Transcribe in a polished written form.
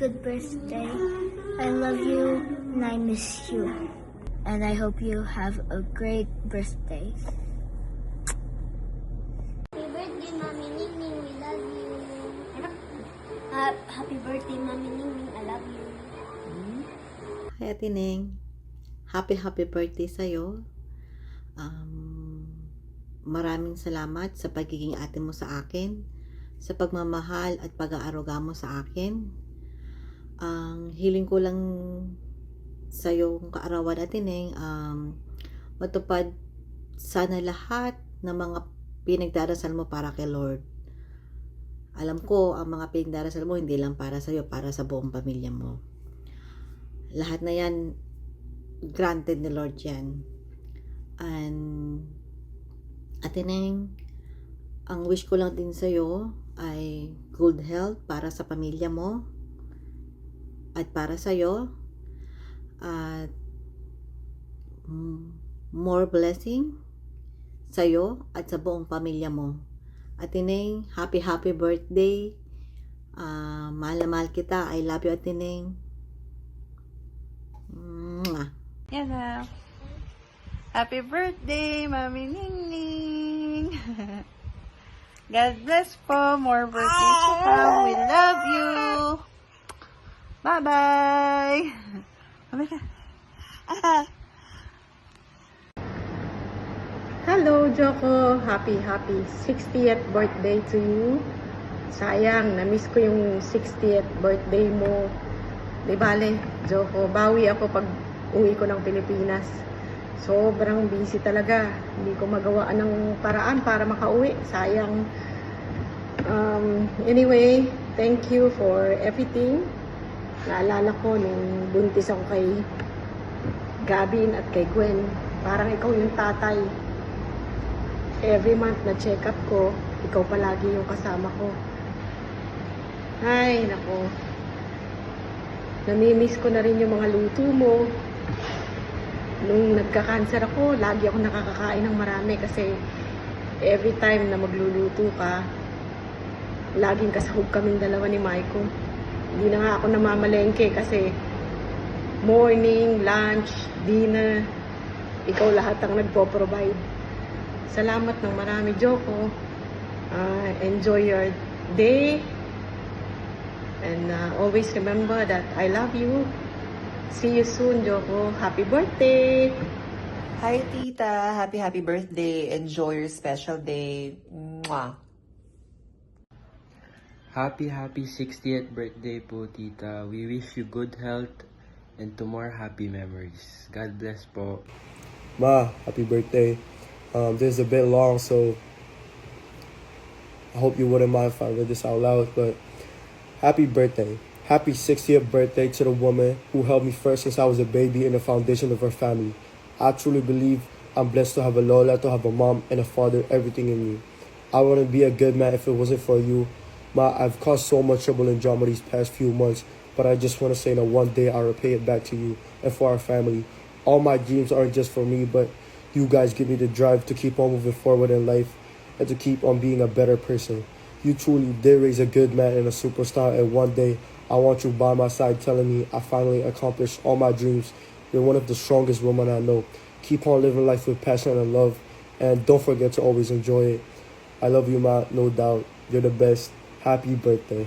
good birthday. I love you and I miss you. And I hope you have a great birthday. Happy birthday, Mommy Ningning. We love you. Happy birthday, Mommy Ningning. I love you. Hi, Ate Ning. Happy birthday sa'yo. Maraming salamat sa pagiging ate mo sa akin, sa pagmamahal at pag-aaruga mo sa akin. Ang hiling ko lang sa'yo kung kaarawan, Ate Ning, matupad sana lahat ng mga pinagdarasal mo para kay Lord. Alam ko, ang mga pinagdarasal mo hindi lang para sa'yo, para sa buong pamilya mo. Lahat na yan, granted ni Lord yan. And, Ate Ning, ang wish ko lang din sa'yo ay good health para sa pamilya mo at para sa'yo. At more blessing sa'yo at sa buong pamilya mo. Ate Ning, happy birthday. Mahal na mahal kita. I love you, Ate Ning. Yan na. Happy birthday, Mami Ningning. God bless po. More birthdays to come. We love you. Bye-bye. Bye-bye ka. Hello, Joko. Happy 60th birthday to you. Sayang, na-miss ko yung 60th birthday mo. Di bale, Joko, bawi ako pag uwi ko ng Pilipinas. Sobrang busy talaga. Hindi ko magawaan ng paraan para makauwi. Sayang. Anyway, thank you for everything. Naalala ko nung buntis ako kay Gabin at kay Gwen. Parang ikaw yung tatay. Every month na check-up ko, ikaw palagi yung kasama ko. Ay, nako. Namimiss ko na rin yung mga luto mo. Nung nagka-cancer ako, lagi ako nakakakain ng marami kasi every time na magluluto ka, laging kasahog kaming dalawa ni Maiko. Hindi na nga ako namamalengke kasi morning, lunch, dinner, ikaw lahat ang nagpo-provide. Salamat ng marami, Joko. Enjoy your day. And always remember that I love you. See you soon, Joko. Happy birthday! Hi, Tita. Happy birthday. Enjoy your special day. Mwah. Happy 60th birthday po, Tita. We wish you good health and to more happy memories. God bless po. Ma, happy birthday. This is a bit long, so I hope you wouldn't mind if I read this out loud, but happy birthday. Happy 60th birthday to the woman who held me first since I was a baby and the foundation of our family. I truly believe I'm blessed to have a Lola, to have a mom and a father, everything in you. I wouldn't be a good man if it wasn't for you. Ma, I've caused so much trouble and drama these past few months, but I just want to say that one day I'll repay it back to you and for our family. All my dreams aren't just for me, but you guys give me the drive to keep on moving forward in life and to keep on being a better person. You truly did raise a good man and a superstar, and one day I want you by my side telling me I finally accomplished all my dreams. You're one of the strongest women I know. Keep on living life with passion and love, and don't forget to always enjoy it. I love you, Ma, no doubt. You're the best. Happy birthday.